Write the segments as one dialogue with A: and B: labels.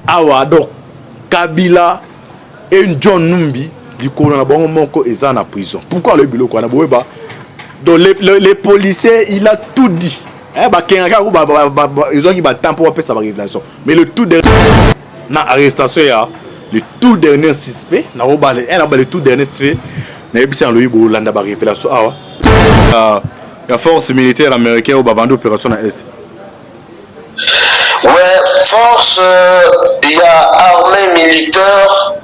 A: awa donc Kabila et John Numbi likolo na bango moko eza na prison. Pourquoi le biloko na boyeba? Donc les policiers il a tout dit. Bah kenga ko ils ont qui ba temps pour faire sa révélation. Mais le tout dernier na arrestation ya le tout dernier suspect na robale le tout dernier suspect na ebisa loyi bo landa ba révélation awa. La force militaire américaine au bavando opération na est.
B: Ouais, force, il y a armée militaire,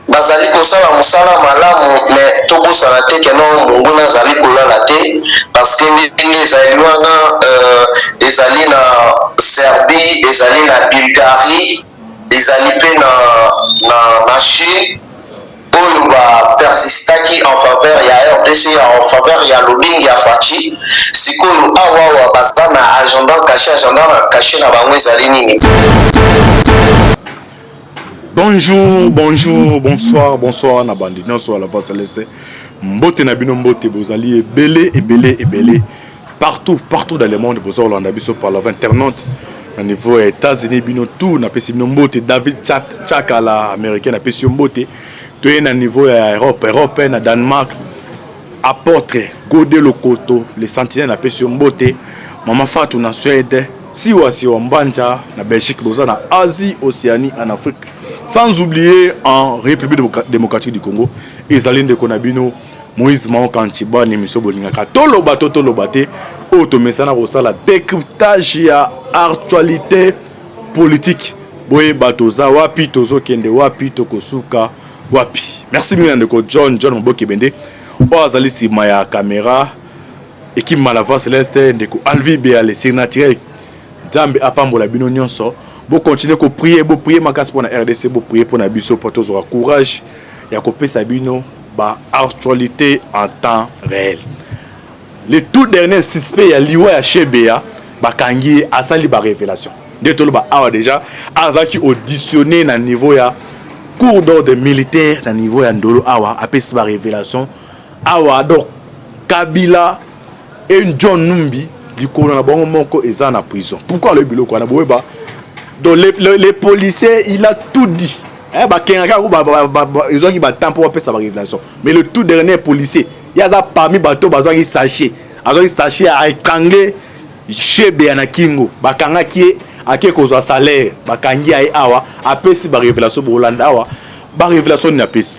B: bazali kosala musala malamu, mais tobo salate kenon munguna zali kolala te, parce que ndenge ezali wana ezali na Serbie, ezali na Bulgarie, ezali pe na Chine. Oyo ba persistaki en faveur ya RDC, en faveur ya lobbying ya Fachi, sikoyo awa basa na agenda caché na bango ezali nini.
A: Bonsoir na bandi nyonso la voix céleste. Mbote na bino mbote bozali ebele partout dans le monde bozali Hollande biso par la internaute na niveau États-Unis bino tout na pesi bino mbote David Chaka la américaine na pesi mbote. Tu es à niveau Europe, na Danemark, apôtre, Godé Lokoto, les sentinelles na Pession Mbote, Maman Fatou na Suède, Siwasi Wambanja, na Belgique, na Asie, Océanie, en Afrique. Sans oublier en République démocratique du Congo, Ezaline de Konabino, Moïse Mao Kanchiba, Nemiso Bolingaka, Tolobate, Automesana Rosa, la décryptage ya actualité politique. Boye Batoza, Wapi, Tozo Kende, Wapi, Tokosuka. Wapi. Merci bien de John Mboki Bende. Oazali si maya caméra équipe Malava Céleste de Alvi Béale c'est naturel. Dambe apambola bino nyonso. Bo continuer ko prier makas pour na RDC, bo prier pour na biso pour tous aura courage ya ko pesa bino ba actualité en temps réel. Le tout dernier suspect ya liwa ya Chebea ba kangi asali ba révélation. De tolo ba awa déjà azaki auditionné na niveau ya cours d'ordre militaire à niveau ya Ndolo awa apesi ba révélation awa donc Kabila et John Numbi likolo na bango moko eza na prison. Pourquoi le biloko na boyeba? Donc les policiers il a tout dit. Bah kenga ko ils ont qui ba temps pour faire sa révélation. Mais le tout dernier policier il y a ça parmi bateau bazwa qui sachet a étranglé Chebe na Kingo bakanga qui ake kozwa salaire bakangi ai awa apesi ba révélation bo Hollande awa ba révélation na pesi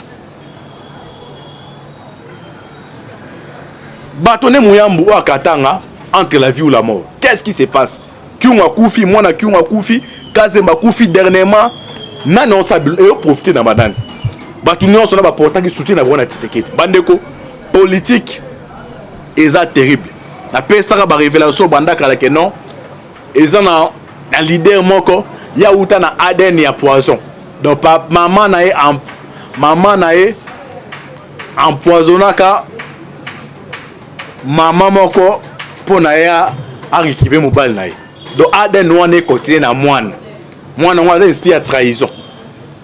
A: batone muyambu wa katanga entre la vie ou la mort. Qu'est-ce qui se passe? Kiunga kufi mwana kiunga kufi Kazemba kufi dernièrement nani on sabil et profiter na banane batuni on sona ba portant qui soutient na bona Tshisekedi bandeko politique eza terrible na pesa ba révélation bandaka la que non eza na un leader moko ya uta na ADN ya poison donc pa maman na e empoisonnaka maman moko pona ya arikibe mobile na e donc ADN wana continue na mwana wana esprit ya trahison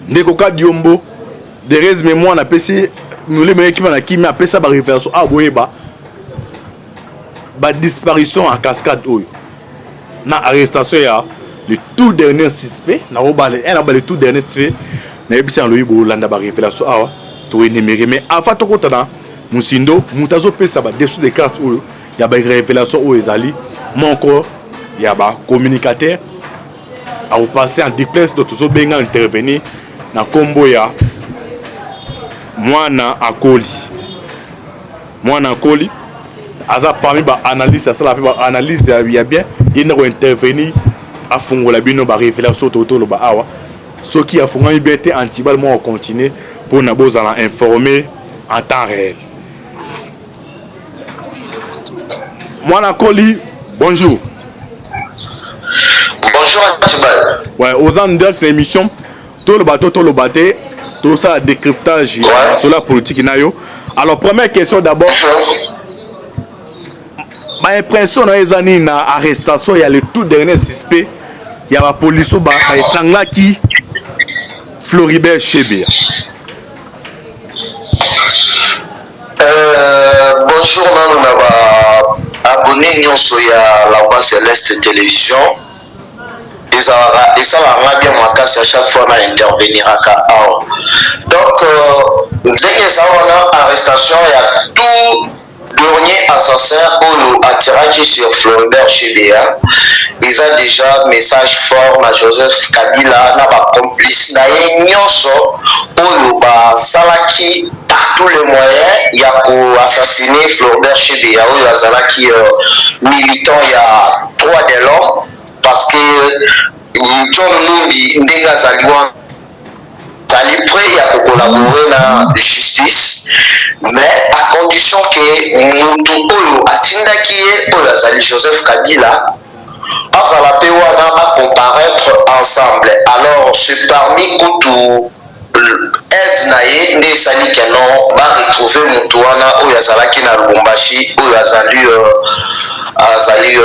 A: ndeko ka diombo de resme mwana pesi nous les qui na kimi apesa ba révélation aboyeba ba disparition en cascade oyo na arrestation ya le tout dernier suspect na robale le tout dernier suspect na ebisa loyi bo landa ba révélation awa to énuméré mais avant to kotana musindo mutazo pesa ba dessous de cartes oyo ya ba révélation oyo ezali moko ya ba communicateur a passer en duplex de toujours benga intervenir na kombo ya mwana akoli aza parmi ba analyse ça la ba analyse ya bien il na intervenir a fungola bino ba révélation totolo ba awa ce qui a fungola liberté antibal mo continuer pour na bozala informer en temps réel. Mwana akoli bonjour.
B: Bonjour Antibal.
A: Ouais, aux en direct l'émission tout le bateau tout ça décryptage sur la politique nayo. Alors première question d'abord. Ma impression na ezani na arrestation il y a le tout dernier suspect il y a la police ba etangla ki Floribert Chebea.
B: Bonjour nanu na ba abonné nyonso ya La Voix Céleste télévision. et ça va bien makasi à chaque fois na intervenir à. Donc dès que ça on a arrestation il y a tout dernier assassin Olo attiraki sur Floribert Chebeya. Ils ont déjà message fort à Joseph Kabila na ba complice na nyonso Olo ba salaki par tous les moyens il y a pour assassiner Floribert Chebeya Olo azalaki militant il y a droit de l'homme parce que John Numbi ndenge azaliwa est prêt à collaborer dans la justice, mais à condition que Moutou Atindaki et Joseph Kabila à comparaître ensemble. Alors, c'est parmi Koutou aide naye nde esali ke non baretrouve motu wana oyo azalaki na Lubumbashi oyo azali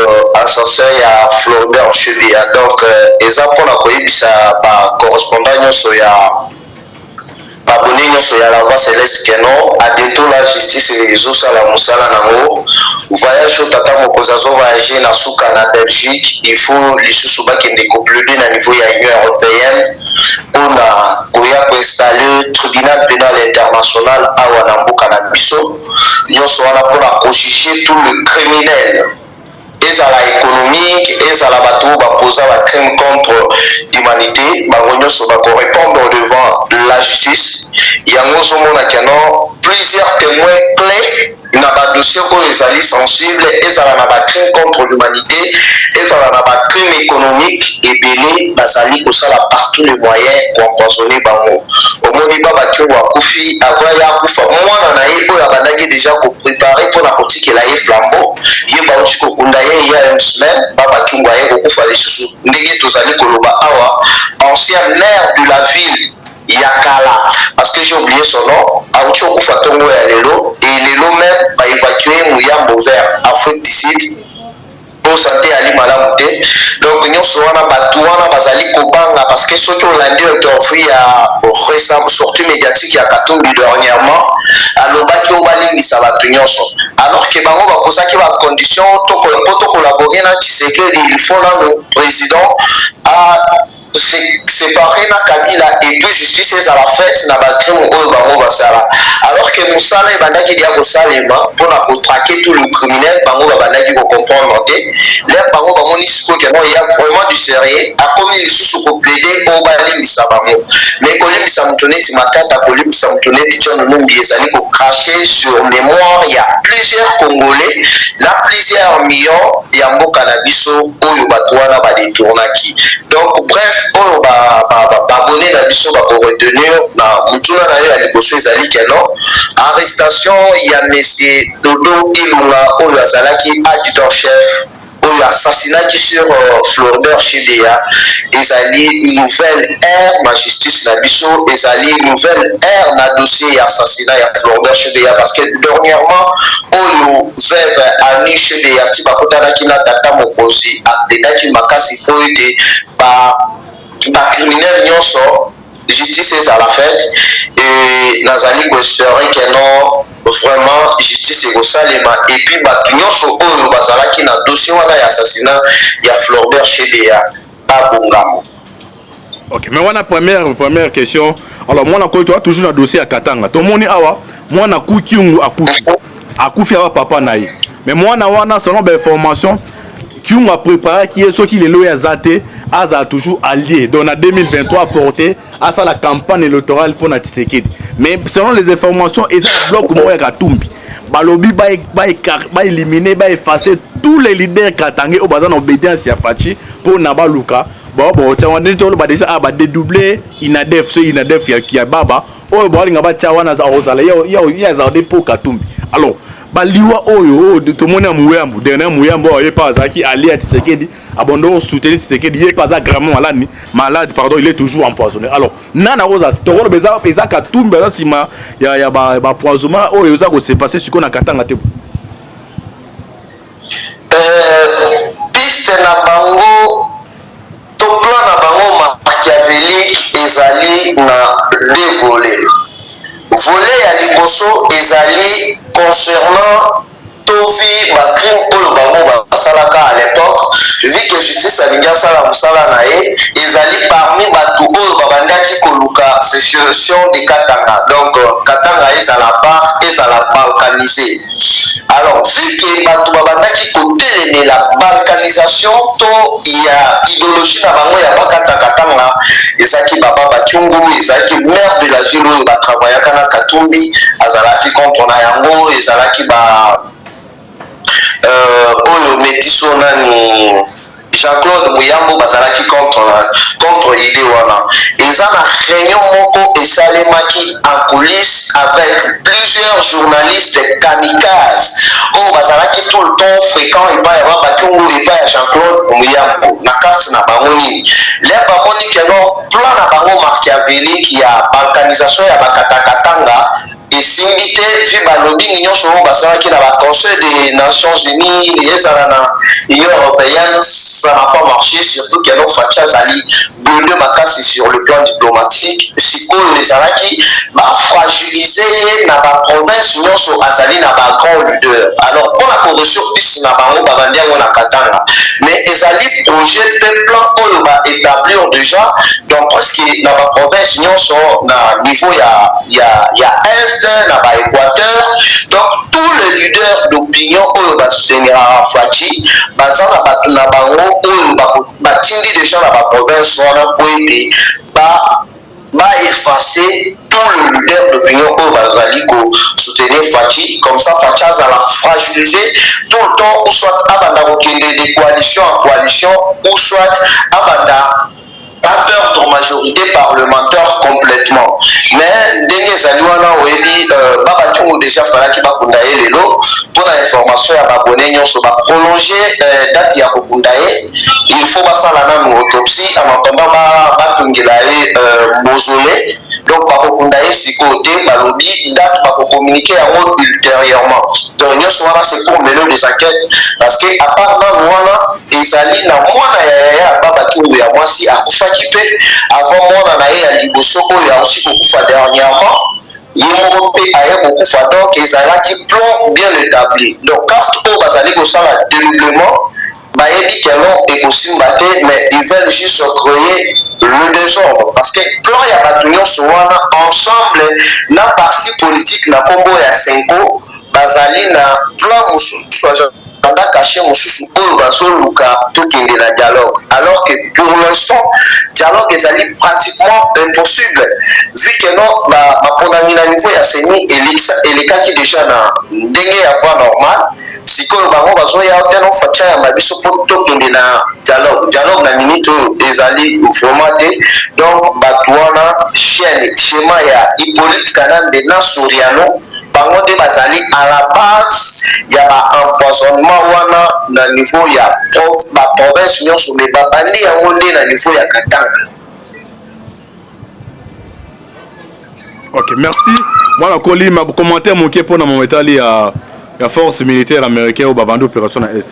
B: assassin ya Floribert Chebeya. Donc eza mpona koyebisa bacorrespondant nyonso ya babone nyonso ya la voix céleste ke non a bientôt la justice ezosala mosala nango. Voyage oyo tata mokonzi azovoyage na suka na Belgique, il faut lisusu bakende koplede na niveau ya Union européenne mpona koya koinstalle tribunal pénal international awa na mboka na biso nyonso wana mpona kojuge tout le criminel ezala économique ezala bato oyo baposa bacrime contre l'humanité bango nyonso bakorépondre devant la justice. Yango ozomonaka no plusieurs témoins clés na badossier oyo ezali sensible ezala na bacrime contre l'humanité ezala na bacrime économique ebele bazali kosala par tous les moyens koempoisonner bango. Omoni babaki oyo akufi avant ya akufa mwana na ye oyo abandaki déjà koprépare mpona kotikela ye flambeau ye bauti kokunda ye il y a une semaine babaki ngo aye kokufa lisusu ndenge tozali koloba awa ancien maire de la ville Yakala, parce que j'ai oublié son nom, Aoucho Koufatongo et Lelo, et Lelo même va évacuer Mouyambo vers Afrique du Sud pour santé à l'Imalamute. Donc nous sommes à Batouana, Bazali Kobanga, parce que surtout lundi on offert à récemment sortie médiatique à Katumbi dernièrement, à l'Obaki Obali Missabatunios. Alors que Bango va poser qu'il y a condition pour collaborer dans Tshisekedi, il faut là le président à séparer na Kabila et puis justice à la fête na bacrime oyo bango basala. Alors que Moussala et bandaki dia kosalema pour traquer tout le criminel bango bandaki ko comprendre que les bango bango ni siko que non il y a vraiment du sérieux a commis les sous ko plaider au bali misabango mais ko limisa mutoneti makata ko limisa mutoneti John Numbi ezali ko cracher sur mémoire il y a plusieurs Congolais là plusieurs millions ya mboka na biso oyo batwana ba détournaki. Donc bref oyo babone na biso bakoretenir na mutuna na yo ya liboso ezali ke non arrestation ya monsieur Dodo Ilunga oyo azalaki adjudant chef oyo assassinaki sur Floribert Chebeya ezali nouvelle ère na justice na biso ezali nouvelle ère na dossier ya assassinat ya Floribert Chebeya parce que dernièrement oyo veuve Annie Chebeya ti bakotanaki na tata mokonzi atendaki makasi po ete criminel nyonso justice est à la fête et nazali ko espérer que non vraiment justice est au salema et puis bato nyonso oyo bazalaki na dossier wana ya assassinat ya Floribert Chebeya abongamo.
A: Ok, mais wana première question. Alors moi na ko toujours na dossier ya Katanga. To moni awa moi na kukiungu akufi awa papa na ye. Mais moi na wana selon des informations qui ont préparé qui est ce qui les lois zate a toujours allié donc en 2023 apporté à ça la campagne électorale pour Tshisekedi. Mais selon les informations et ça bloc moi Katumbi balobi ba éliminer ba effacer tous les leaders katangais au bazan obédience ya Fachi pour Nabaluka bon on dit déjà ba dédoubler inadef ce inadef ya baba o bo linga ba chawana za ozala ya za pour Katumbi. Alors baliwa oyo to mona muyambu dernier muyambu oyo pas zaki ali à Tshisekedi abondo soutenir Tshisekedi il pas vraiment malade pardon il est toujours empoisonné. Alors nana rosa to rolo beza Katumbi za sima ya ba poisonnement oyo za ko se passer sur na Katanga te
B: piste na bango to plan na bango machiavélique ezali na deux volets. Volet ya liboso ezali concernant tovi bacrime oyo bango basalaka à l'époque vu que justice ministre alingi asala mosala na ye ezali parmi bato oyo babandaki koluka sécession de Katanga. Donc Katanga ezala balkanisé. Alors vu que bato babandaki kotelemela balkanisation to ya idéologie na bango ya bakata Katanga, ezaki baba Bakyungu, ezalaki maire de la ville oyo batravaillaka na Katumbi azalaki contre na yango, ezalaki ba oyo metiso nani Jean-Claude Mouyambo bazalaki contre idée wana. Eza na réunion moko esalemaki en coulisses avec plusieurs journalistes kamikazes oyo bazalaki tout le temps fréquent epai ya Bakyungu epai ya Jean-Claude Mouyambo na kasi na bango nini le bamoni keno plan na bango machiavélique ya balkanisation ya bakatakatanga esimbi te vi balobi nyonso oyo basalaki na baconseil des Nations Unies ezala na Union européenne, ça n'a pas marché, surtout que nos Facha azali blindé makasi sur le plan diplomatique. Sikoyo ezalaki bafragiliser na baprovince nyonso azali na bagrand leader. Alors pour la corruption plus na bango babandi yango na Katanga, mais ezali projet de plan oyo ba établir déjà dans presque na baprovince nyonso na niveau ya est na ba Équateur. Donc tous les leaders d'opinion oyo ba soutenir Fachi baza na bango oyo batindi déjà na baprovince wana po ete effacer tout le leader d'opinion oyo bazali soutenir Fachi. Comme ça Fachi azala fragiliser tout le temps, ou soit abanda kokende de coalition en coalition, ou soit abanda à perdre majorité parlementaire complètement. Mais ndenge ezali wana oyebi Babakyungu déjà falaki bakunda ye lelo mpona information ya babone nyonso baprolonger date ya kokunda ye. Il faut basala nanu autopsie en attendant batungela ye mausolée. Donc bakokunda ye sikoyo te balobi date bakocommuniquer yango ultérieurement. Donc nyonso wana c'est pour mener des enquêtes parce que à part nanu wana ezali na mwana ya Babakyungu ya mwasi akufaki pe avant mwana na ye ya liboso oyo aosi kokufa dernièrement ye moko mpe aye kokufa. Donc ezalaki plan bien établi. Donc carte oyo bazali kosala dédoublement bayebi keno ekosimba te, mais ils veulent juste créer le désordre parce que plan ya bato nyonso wana ensemble na parti politique na kombo ya Senko bazali na plan mosusu anda caché mosusu oyo bazoluka tokende na dialogue, alors que pour l'instant dialogue ezali pratiquement impossible vu que non maponami na niveau ya seni elekaki déjà na ndenge ya voie normale. Sikoyo bango bazoya te no facha ya mabiso po tokende na dialogue na minute oyo ezali vraiment te. Donc bato wana schéma ya Hippolyte Kanambe na Soriano bango nde bazali à la base ya baempoisonnement wana na niveau ya baprovince nyonso, me babandi yango nde na niveau ya Katanga.
A: Ok, merci. Moi, je vais commenter mon qui pour la force militaire américaine au babandi opération à Est.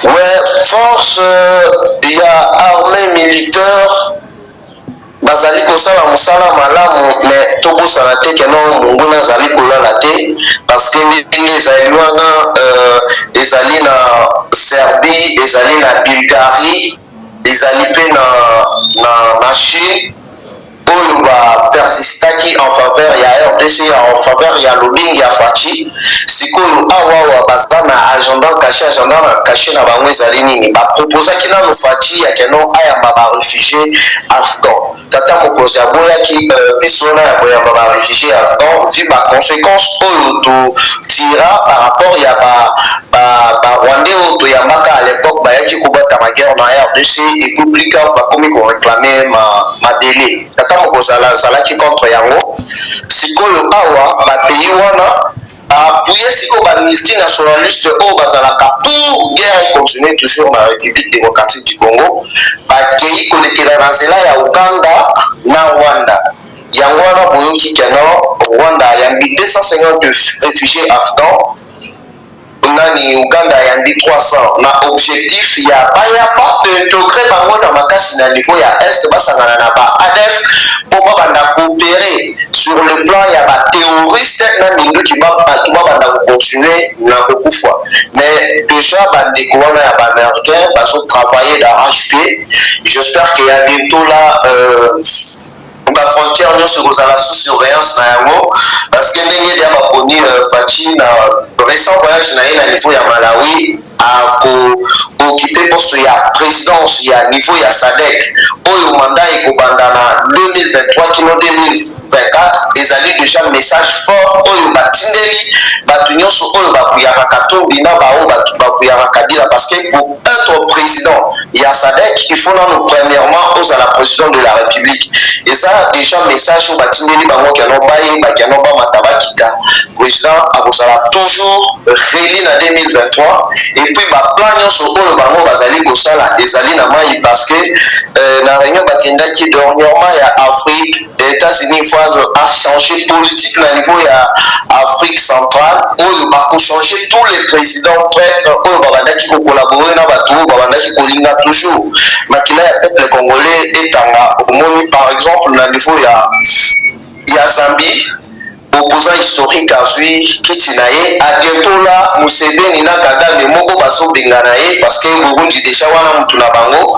B: Ouais, force, il y a armée militaire. Bazali kosala mosala malamu, mais tobosana te keno monguna azali kolala te parce que ndenge ezali wana ezali na Serbie, ezali na Bulgarie, ezali pe na Chine oyo persistaki en faveur ya RDC, en faveur ya lobbying ya Fachi. Sikoyo awa baza na agenda caché na bango ezali nini baproposaki nano Fachi ya keno ayamba baréfugié afghan. Tata mokonzi aboyaki biso wana ya koyamba baréfugié afghan vu baconséquence oyo totira par rapport ya barwandais oyo toyambaka à l'époque bayaki kobata maguerre na RDC et plus grave bakomi koréclame madele. Tata mokonzi azalaki contre yango. Sikoyo awa bapays wana appuyer sikoyo bamultinationaliste oyo bazalaka pour guerre continue toujours na République démocratique du Congo bakei kolekela na nzela ya Uganda na Rwanda. Yango wana boyoki keno Rwanda ayambi 250 réfugiés afghans nani Uganda yandi 300 na objectif ya baya pas intégrer bango na makasi na niveau ya est basangana na ba ADF pour banda coopérer sur le plan ya ba terroriste na minduki ba banda continuer na kokufa mais déjà bandeko wana ya ba américain baso travailler d'arrache-pied. J'espère qu'il y a bientôt là la frontière nyonso kozala sous surveillance na yango parce que ndenge dia baponi Fachi na récent voyage na ye na niveau ya Malawi a occuper poste ya présidence ya niveau ya SADC oyo mandat ekobanda na 2023 kino 2024 ezali déjà message fort oyo batindeli bato nyonso oyo bakuyaka Katumbi na bao bato bakuyaka Kabila parce que pour être président ya SADC il faut non premièrement ozala président de la République et ça déjà message au batindeli bango kiano baye bakiano ba matabakita président akozala toujours réélu na 2023 et puis ba plan nyonso oyo bango bazali kosala ezali na mai parce que na réunion bakendaki dernièrement ya Afrique États-Unis fois a changé politique na niveau ya Afrique centrale oyo bako changer tous les présidents prêtres oyo babandaki ko collaborer na bato babandaki kolinga toujours makila ya peuple congolais etanga omoni par exemple na niveau ya Zambie opposant historique azwi kiti na ye Adetola Museveni na Kagame moko bazobenga na ye parce que Burundi déjà wana mutu na bango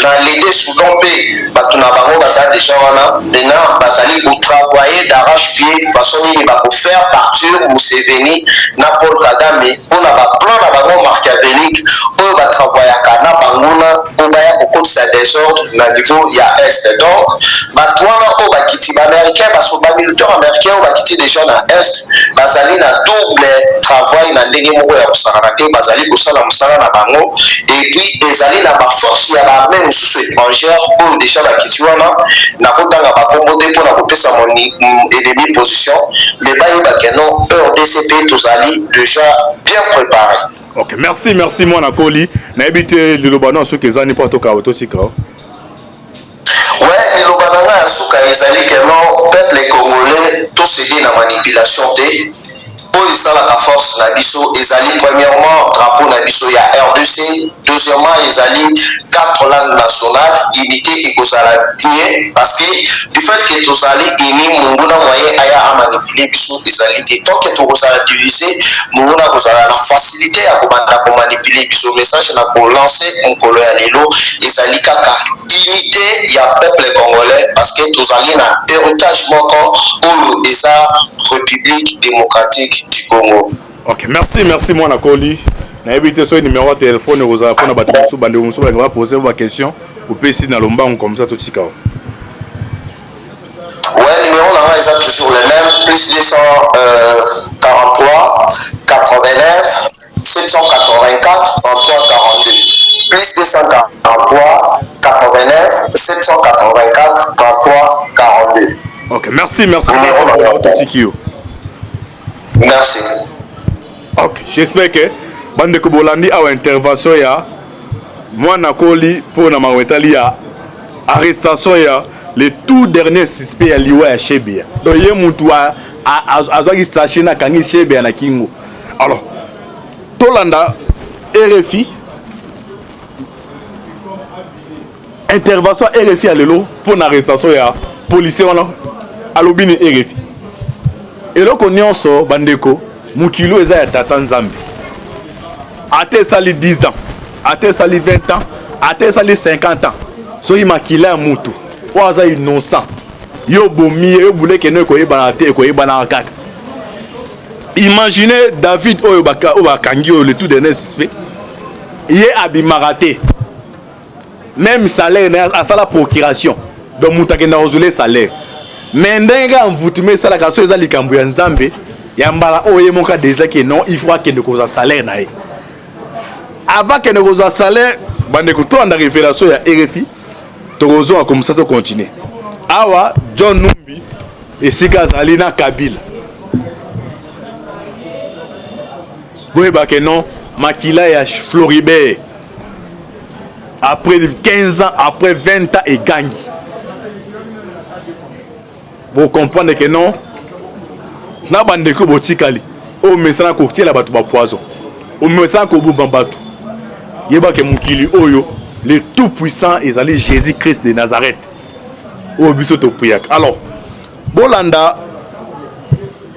B: na l'aider Soudan mpe bato na bango bazali déjà wana maintenant bazali kotravailler d'arrache-pied façon nini bakofaire partir Museveni na Paul Kagame mpona baplan na bango machiavélique oyo batravaillaka na bango na mpo baya kokotisa désordre na niveau ya est donc bato wana oyo bakiti baaméricain bamilitaire américain oyo bakiti déjà na est bazali na double travail na ndenge moko ya kosakana te bazali kosala mosala na bango et puis ezali na baforce ya baarmée mosusu étrangère oyo déjà bakiti wana nakotanga bakombo te mpona kopesa ennemi position mais bayebake non RDCP tozali déjà bien préparé.
A: Ok, merci mwana Koli nayebi te liloba na soki ezani mpo atoka ototika
B: ouais liloba na nga ya suka ezali ke non peuple congolais tosedi na manipulation te oyo esalaka force na biso ezali premièrement drapeau na biso ya RDC deuxièmement ezali 4 langues nationales unité ekozala bien parce que du fait que tozali uni monguna moyen aya amanipule biso ezali te tant que tokozala divisé monguna kozala na facilité ya kobanda komanipule biso message na kolancer mokolo ya lelo ezali kaka unité ya peuple congolais parce que tozali na héritage moko oyo eza République démocratique du Congo.
A: Ok, merci mwana Koli. Nayebi te so numéro de téléphone ozala pona bato mosusu bande mosusu ba va poser ba question ou peut essayer na lombango comme ça tout tika.
B: Ouais, numéro là est toujours le même plus 243 89 784 33 42 plus 243 89 784 33 42.
A: Ok, merci
B: merci.
A: Ok, j'espère que bande ko bolandi awa intervention ya mwana Koli pour na mawetali ya arrestation ya le tout dernier suspect ya liwa ya Shebia. Donc ye mutu azwaki station na kangi Shebia na Kingo. Alors tolanda RFI intervention RFI à lelo pour na arrestation ya policier wana alobini RFI. Eloko nyonso bandeko mukilo eza ya tata Nzambe. Ate sali 10 ans, ate sali 20 ans, ate sali 50 ans. So makila mutu waza innocent. Yo bomi yo bouleke no koyebana te koyebana kaka. Imaginez David oyo bakangi le tout dernier suspect. Ye abimaraté. Même salaire à la procuration. Donc mutakenda ozule salaire. Mais ndenge mvutume sala kaso eza likambo ya Nzambe ya mbala oye moka déjà que non il faut que ne salaire na ye. Avant que ne salaire bande ko to anda révélation ya RFI tozo comme ça to continuer. Awa John Numbi et Sika Zalina Kabila. Boye ba que non makila ya Floribert après 15 ans après 20 ans et gagne. Pour comprendre que non na bande ko botikali o mesana ko tiela bato ba poison omesa ko bu bambatu yeba ke mukili oyo le tout puissant ezali Jésus Christ de Nazareth o biso to priak. Alors bolanda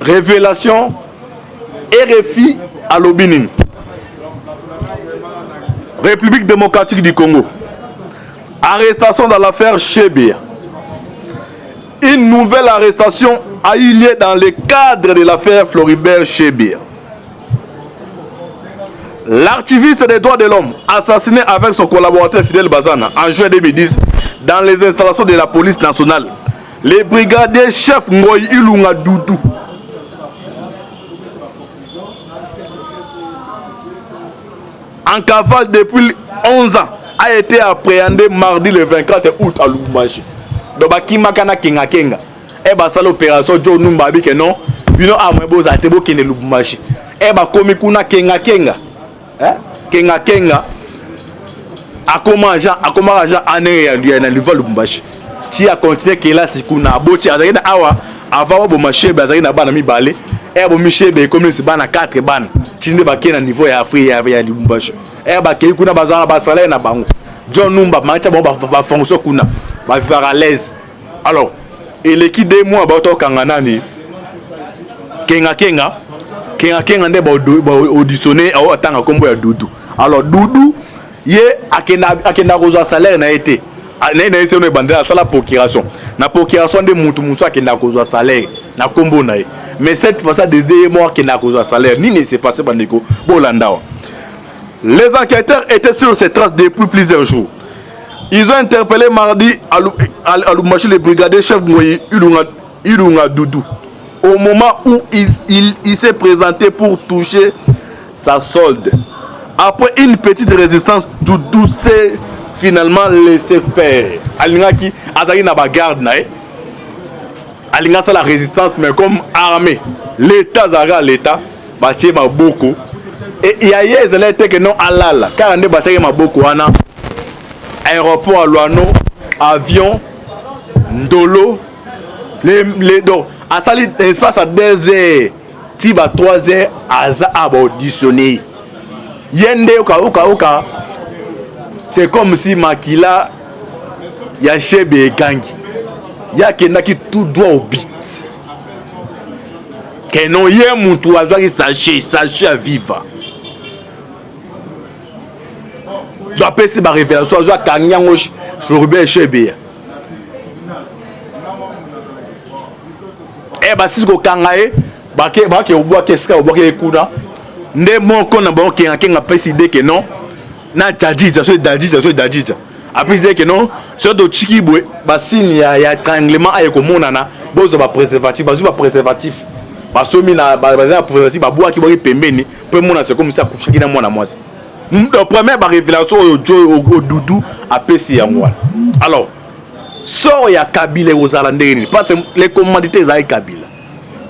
A: révélation RFI à Lobinin, République démocratique du Congo. Arrestation dans l'affaire Chebea. Une nouvelle arrestation a eu lieu dans le cadre de l'affaire Floribert Chebea. L'artiviste des droits de l'homme, assassiné avec son collaborateur Fidel Bazana en juin 2010 dans les installations de la police nationale, le brigadier chef Ngoyi Ilunga Doudou, en cavale depuis 11 ans, a été appréhendé mardi le 24 août à Lubumbashi. Donc, Kimakana Kenga Kenga. Et bah, ça l'opération Joe Numbabi que non, bino amebo za tebo kene Lubumbashi. Et bah, komikuna Kenga Kenga. Kenga Kenga. Akoma agent ané ya lui na liva Lubumbashi. Si a continué que là c'est kuna boti azaki na awa avant bo marché bazaki na bana mi balé. Et bo miché be comme c'est bana 4 bana. Tinde ba kena niveau ya Afrique ya Lubumbashi. Et ba ke kuna bazana ba salaire na bango. John Numba mancha bon ba fonction kuna. Ba vivre à l'aise. Alors, et l'équipe de moi ba to kangana ni Kenga Kenga nde ba auditionner au tanga kombo ya Doudou. Alors Doudou ye akenda kozwa salaire na été. Na ese no bandela sala procuration. Na procuration de mutu muso akenda kozwa salaire na kombo na ye. Mais cette fois ça des mois akenda kozwa salaire ni ne s'est passé bandeko bolanda. Les enquêteurs étaient sur ces traces depuis plusieurs jours. Ils ont interpellé mardi à Lubumbashi le brigadier chef Ngoyi Ilunga Doudou au moment où il s'est présenté pour toucher sa solde. Après une petite résistance, Doudou s'est finalement laissé faire. Alingaki azali na bagarde na alinga sa la résistance mais comme armée. L'état zara l'état batie maboko et il y a été que non alala car ne batie maboko wana aéroport à Luano, avion, Ndolo, les donc à sali espace à 2 heures, tiba 3 heures, aza auditionné. Yende oka, c'est comme si Makila ya Chebe Gangi, ya kenaki tout droit au bit. Que non yé mutu azwa ki sachet à vivre. Tu as fait ma révélation, tu as Kanyango Floribert Chebea. Eh bien, si tu as Kangae, tu as qu'est-ce que tu as Kuna. Ne mon qu'on a bon qui a décidé que non. Na Dadija, c'est Dadija. A décidé que non. Sur le Chikiboué, il y a étranglement avec le monana. Bozo ba préservatif, bazu ba préservatif. Basomi na bazana préservatif, ba bois qui boit pembeni. Pour mona c'est comme ça coucher qui na mona moi. La première révélation au Doudou a pété en moi. Alors, sort ya Kabila aux Alandéens, parce que les commanditaires à Kabila.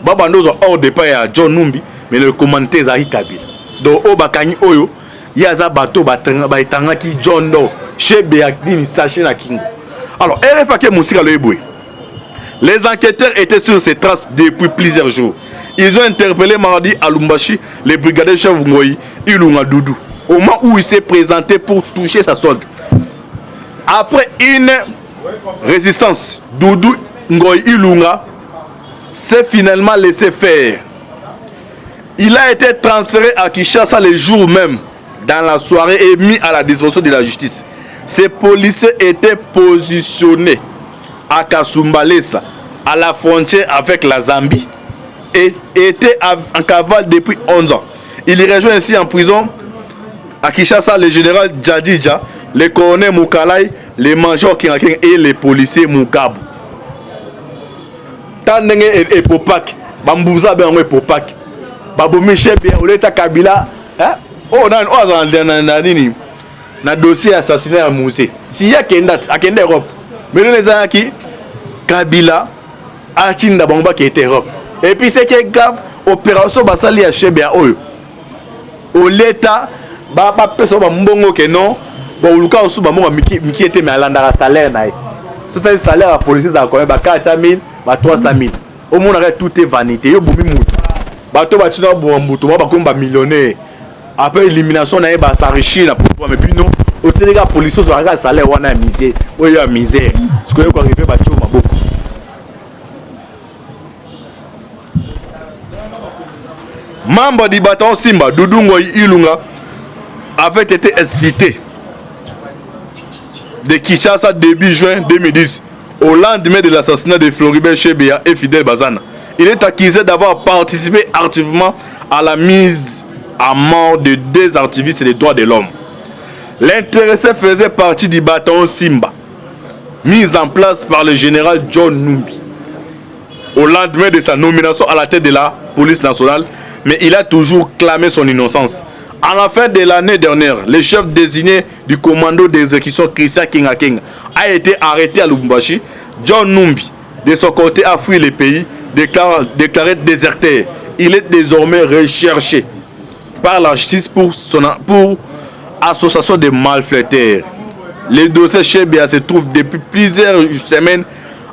A: Baba nous hors de pas à John Numbi, mais les commanditaires à Kabila. Donc au Bakani Oyo, il y a un bateau batanga qui John Do, chez Béakdini Saché na Kingo. Alors, RFA Moussika le Eboué. Les enquêteurs étaient sur ces traces depuis plusieurs jours. Ils ont interpellé mardi à Lubumbashi les brigadiers chef Ngoyi Ilunga Doudou au moment où il s'est présenté pour toucher sa solde. Après une résistance, Doudou Ngoyi Ilunga s'est finalement laissé faire. Il a été transféré à Kinshasa le jour même dans la soirée et mis à la disposition de la justice. Ces policiers étaient positionnés à Kasumbalesa, à la frontière avec la Zambie, et étaient en cavale depuis 11 ans. Il y rejoint ainsi en prison à Kinshasa le général Djadidja, le colonel Moukalai, le major Kingaking et les policiers Mugabu. Tandenge et Popak, Bambouza ben et Popak, Babou Michel bien Oleta Kabila, hein? Oh na dossier assassinat à Moussé. Si y a Kenda, à Kenda Europe, mais les Anaki, Kabila, Atinda Bamba qui était Europe. Et puis c'est qui est grave, opération Basali à Chebea Oyo. Au l'État, ba personne mbongo que non, bon luka osu ba mo miki était mais alanda la salaire na. C'est un salaire à police à combien ba 400 000, ba 300 000. Au monde arrête tout est vanité. Yo bomi mutu. Ba to ba tuna bo mutu ba comme ba millionnaire. après élimination na ba s'enrichir na pouvoir mais bino au télé la police so aga salaire wana misère oyo ya misère ce que ko arriver ba tio maboko membre du bataillon Simba Doudou Ilunga avait été exfiltré de Kinshasa début juin 2010 au lendemain de l'assassinat de Floribert Chebeya et Fidel Bazana. Il est accusé d'avoir participé activement à la mise à mort de 2 activistes des droits de l'homme. L'intéressé faisait partie du bataillon Simba, mis en place par le général John Numbi. Au lendemain de sa nomination à la tête de la police nationale, mais il a toujours clamé son innocence. À la fin de l'année dernière, le chef désigné du commando d'exécution Christian Kinga a été arrêté à Lubumbashi. John Numbi, de son côté, a fui le pays, déclaré déserteur. Il est désormais recherché par la justice pour association de malfaiteurs. Le dossier Chebeya se trouve depuis plusieurs semaines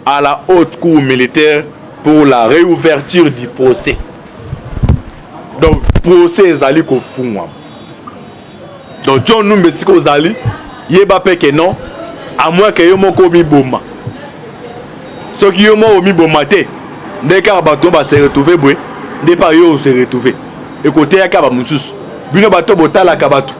A: à la haute cour militaire pour la réouverture du procès. Donc, procès ezali ko fungwa. Donc, John Numbi siko zali, yeba peke non, à moins que yo moko mi boma. Ce qui yo mo mi boma te, dès que bato ba se retrouver boy, dès pas yo se retrouver. Et côté ya ka ba mususu. Bino bato botala ka bato.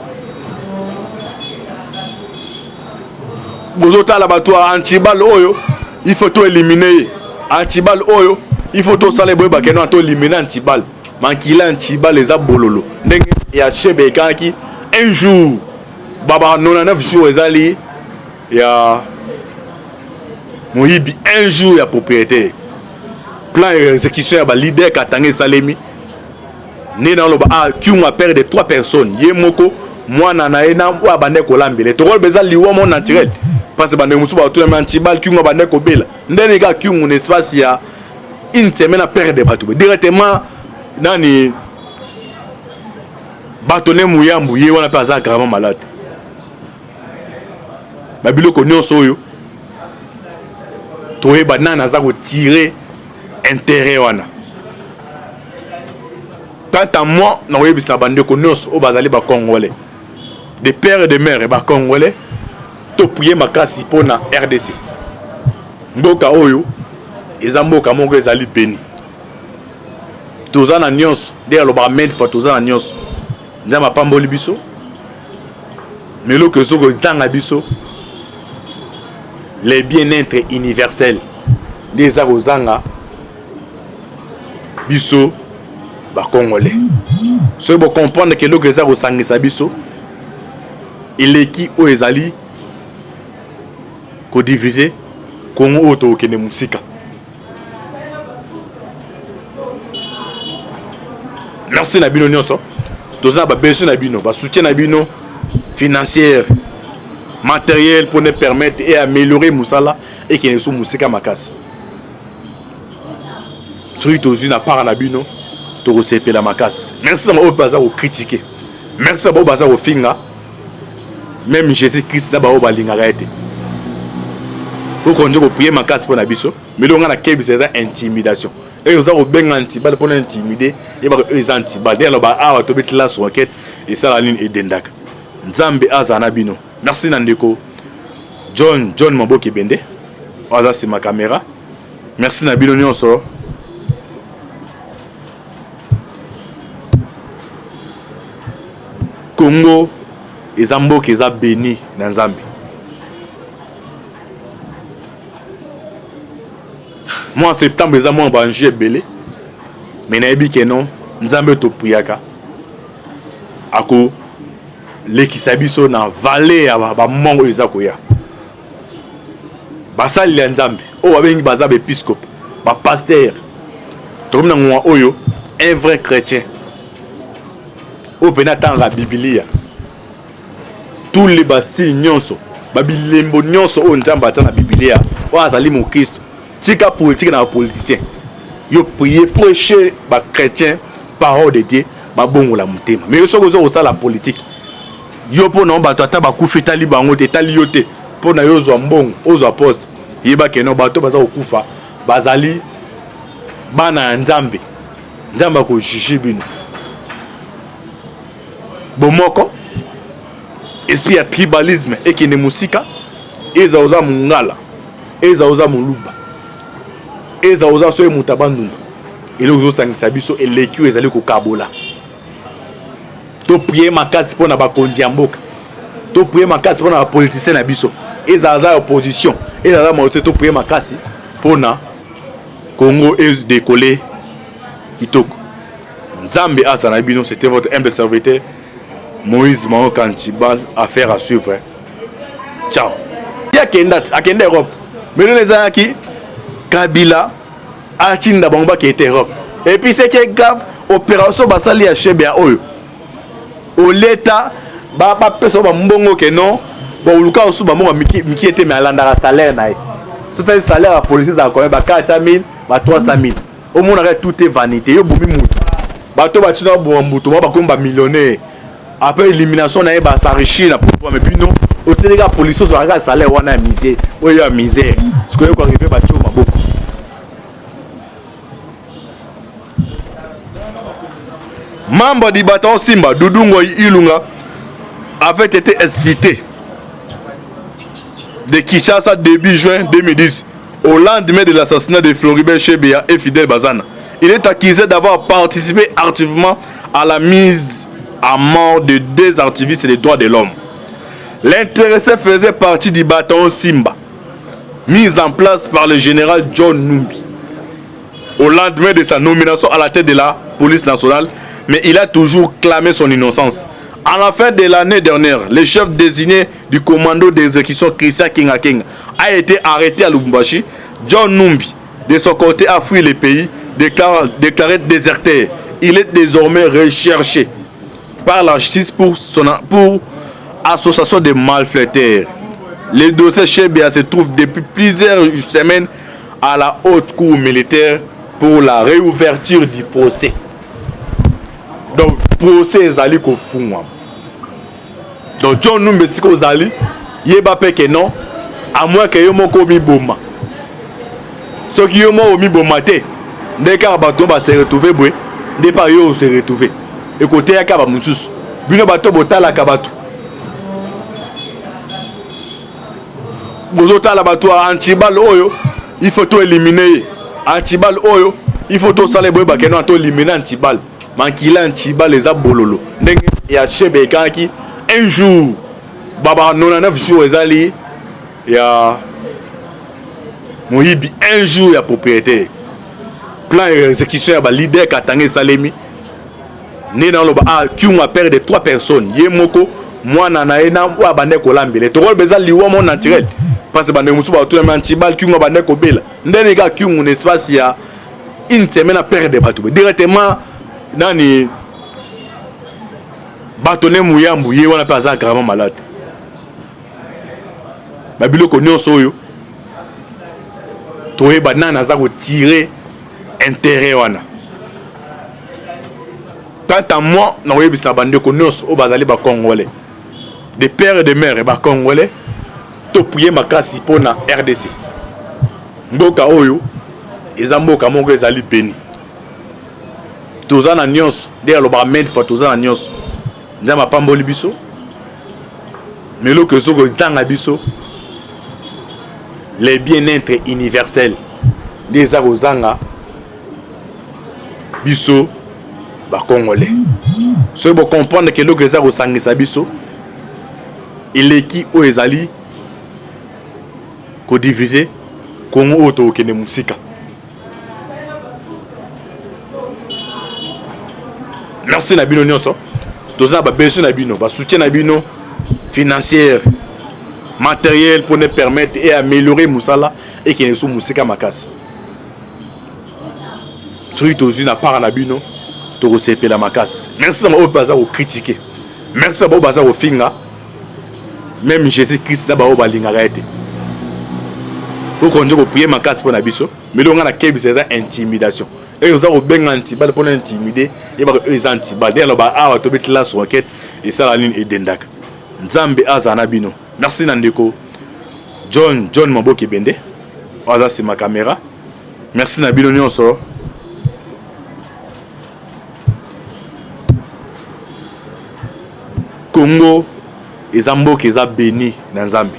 A: Bozota la bato antibal oyo, il faut tout éliminer. Antibal oyo, il faut tout saler boy ba keno to éliminer antibal. Mankila antibal les abololo. Ndenge ya Chebeya kanki un jour baba 99 jours ezali ya moyibi un jour ya propriétaire. Plan exécution ya ba leader Katanga Salemi. Né dans le qui ont père de 3 personnes. Yemoko mwana na ena wa bande ko lambele. To rôle bezali wa mon naturel. Parce que bande musu ba to antibal qui ont bande ko bela. Ndene ga qui ont un espace ya une semaine à perdre bateau. Directement nani bâtonnet mouyambu ye wana pa za gravement malade. Babilo ko nyonso oyo. Toye banana za ko tirer intérêt wana. Quant à moi, na oyebi sa bande ko nyonso o bazali ba congolais. De père et de mère ba congolais to prier makasi pona RDC. Mboka oyo eza mboka moko ezali béni. Tozana nyonso derrière le barmaid fa tozana nyonso. Nzama pamboli biso. Mais que soko zanga biso les bien-être universels des arozanga biso ba congolais. Ce que vous comprendre que le zaro sangisa biso il est qui o ezali ko diviser Congo auto kene musika. Merci na bino nyonso. Tous na ba besoin na bino, ba soutien na bino financier, matériel pour nous permettre et améliorer musala et que nous sommes musika makasi. Celui tous na part na bino to receper la makasi. Merci à au bazar au critiquer. Merci à au bazar au finga. Même Jésus Christ na ba au balinga raete. Pour qu'on dise prier makasi pour na biso, mais donc on a kebi c'est intimidation. Et ils ont bien antibal pour intimider et ils antibal d'ailleurs ba a to betla sur enquête et ça la ligne et dendak nzambe azana bino. Merci Nandeko John Maboki Bende oza c'est ma caméra. Merci na bino nyonso. Congo ezambo keza béni na nzambe. Moi en septembre les amours banjé belé mais nayebi ke non nzambe to priaka ako lekisa biso na vallée ya ba mongo eza koya basali ya nzambe o babengi baza épiscope ba pasteur to na ngwa oyo un vrai chrétien o pena tanga biblia tous les basi nyonso babilembo nyonso o nzambe atana biblia o azali mo Christ. Tika politique na politicien. Yo prier prêcher ba chrétien parole de Dieu ba bongo la mutema. Mais yo soko zo ça la politique. Yo po na ba tata ba kufa tali bango te tali yote. Po na yo zo mbongo, ozo aposte. Yeba ke no bato baza okufa bazali bana nzambe. Nzamba ko jiji bino. bomoko esprit ya tribalisme ekende musika eza oza mungala eza oza muluba eza oza so emuta bandundu ele ozosangisa biso eleki ezali kokabola to prier makasi mpona bakonzi ya mboka to prier makasi mpona bapoliticien na biso eza aza opposition eza aza maote to prier makasi mpona Congo décollé kitoko Nzambe asa na bino. C'était votre humble serviteur Moïse Mao Kantibal. Affaire à suivre. Ciao. Akende Europe. Mais nous les avons qui Kabila Atinda Bamba qui était Europe. Et puis c'est qui est grave, opération basali à Chebea Oyo. Au l'état, ba peso ba mbongo que non, ba uluka osu ba mo miki était mais alanda salaire na. C'est un salaire à police à quand même ba 400 000, ba 300 000. Au monde arrête tout est vanité. Yo bomi mutu. Bato ba tina bo mutu ba comme ba millionnaire. Après élimination na ba s'enrichir na pouvoir mais puis non, au téléga police so arrête salaire wana misère. Oyo misère. Ce que ko arriver ba tio maboko. Membre du bataillon Simba, Doudou Ngoyi Ilunga, avait été exfiltré de Kinshasa début juin 2010, au lendemain de l'assassinat de Floribert Chebeya et Fidel Bazana. Il est accusé d'avoir participé activement à la mise à mort de deux activistes des droits de l'homme. L'intéressé faisait partie du bataillon Simba, mis en place par le général John Numbi, au lendemain de sa nomination à la tête de la police nationale, mais il a toujours clamé son innocence. À la fin de l'année dernière, le chef désigné du commando d'exécution Christian Kinga a été arrêté à Lubumbashi. John Numbi, de son côté, a fui le pays, déclaré déserteur. Il est désormais recherché par la justice pour association de malfaiteurs. Le dossier Chebeya se trouve depuis plusieurs semaines à la haute cour militaire pour la réouverture du procès. Donc, procès ezali ko fungwa. Donc, John Numbi siko zali, yeba peke non, à moins que yo moko mi boma. Ce qui yo mo mi boma te, ndeka bato ba se retrouver boy, nde pa yo se retrouver. Et côté ya ka ba mususu. Bino bato botala ka bato. Bozo tala bato antibal oyo, il faut to éliminer. Antibal oyo, il faut to sale boy ba ke non to éliminer antibal. Mankila Ntiba les a bololo. Ndenge ya Chebe Kanki un jour baba 99 jours ezali ya Moyibi un jour ya propriétaire. Plan exécution ya ba leader Katangé Salemi. Né dans le ba qui ont père de 3 personnes. Yemoko mwana na ena wa bande ko lambele. To beza liwa mon naturel. Parce que bande musu ba to Ntiba qui ont bande ko bela. Ndene ga qui ont un espace ya une semaine à perdre de bateau. Directement nani batone muyambu ye wana paza gravement malade babilo ko nyonso oyo toyeba nana za ko tirer intérêt wana tant à moi na oyebisa bande ko nyonso o bazali ba congolais de père et de mère ba congolais to prier makasi pona RDC mboka oyo eza mboka moko ezali béni. Tozana nyonso derrière le barman fa tozana nyonso nzama pamboli biso melo que soko zanga biso les bien-être universels des arozanga biso ba congolais so bo comprendre que le que ça osangisa biso il est qui o ezali ko diviser Congo auto kene musika. Merci Nabino Nyonso. Tous na ba besoin Nabino, ba soutien Nabino financier, matériel pour nous permettre et améliorer Moussala et qui ne sont Moussika Makas. Celui tous na part Nabino, to receper la Makas. Merci à mon bazar au critiquer. Merci à mon bazar au finga. Même Jésus-Christ na ba o balinga raete. Pour qu'on dise prier Makas pour Nabiso, mais là on a kebi c'est intimidation. Et ils ont bien antibal pour intimider et bah ils antibal derrière bah ah to bet la socket et ça la ligne et dendak Nzambe azana bino. Merci Nandeko John Maboki Bende waza c'est ma caméra. Merci Nabino Nyonso. Congo eza mboka eza béni na Nzambe.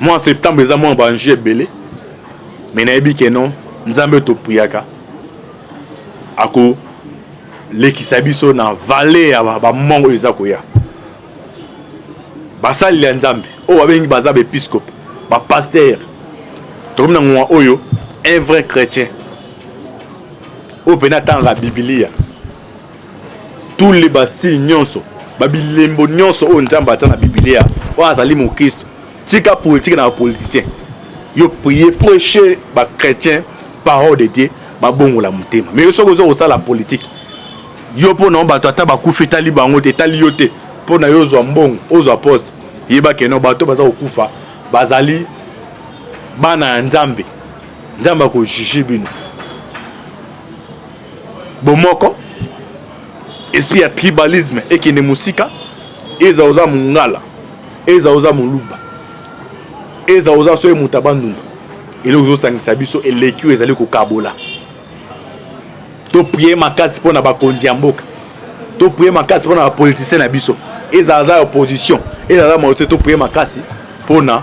A: Moi en septembre eza moi banjie belé mais nayebi ke non Nzambe to priaka ako lekisa biso na vallée ya ba mongo eza koya basali ya Nzambe o babengi baza ba épiscope ba pasteur to na ngwa oyo un vrai chrétien o pena tant la Biblia tous les basi nyonso babilembo nyonso o Nzambe ata na Biblia o azali mo Christ tika politique na politicien yo prier prêcher ba chrétien parole de Dieu ba bongo la mutema mais so kozo ça la politique yo po na bato ata ba kufa li bango te tali yo te po na yo zo mbongo ozo aposte yeba ke no bato baza kokufa bazali bana Nzambe Nzambe ko juger bino bomoko esprit ya tribalisme ekene musika eza oza mungala eza oza muluba eza oza so mutabandunga ele ozo sangisa biso eleki ezali ko kabola to prier makasi pona ba kondi ya mboka to prier makasi pona ba politicien na biso eza za opposition eza za moto to prier makasi pona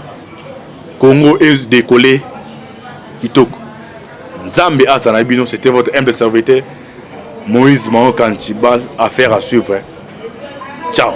A: Congo est décollé kitoko. Nzambe asana bino, c'était votre humble serviteur Moïse Mao Kantibal, affaire à suivre. Ciao.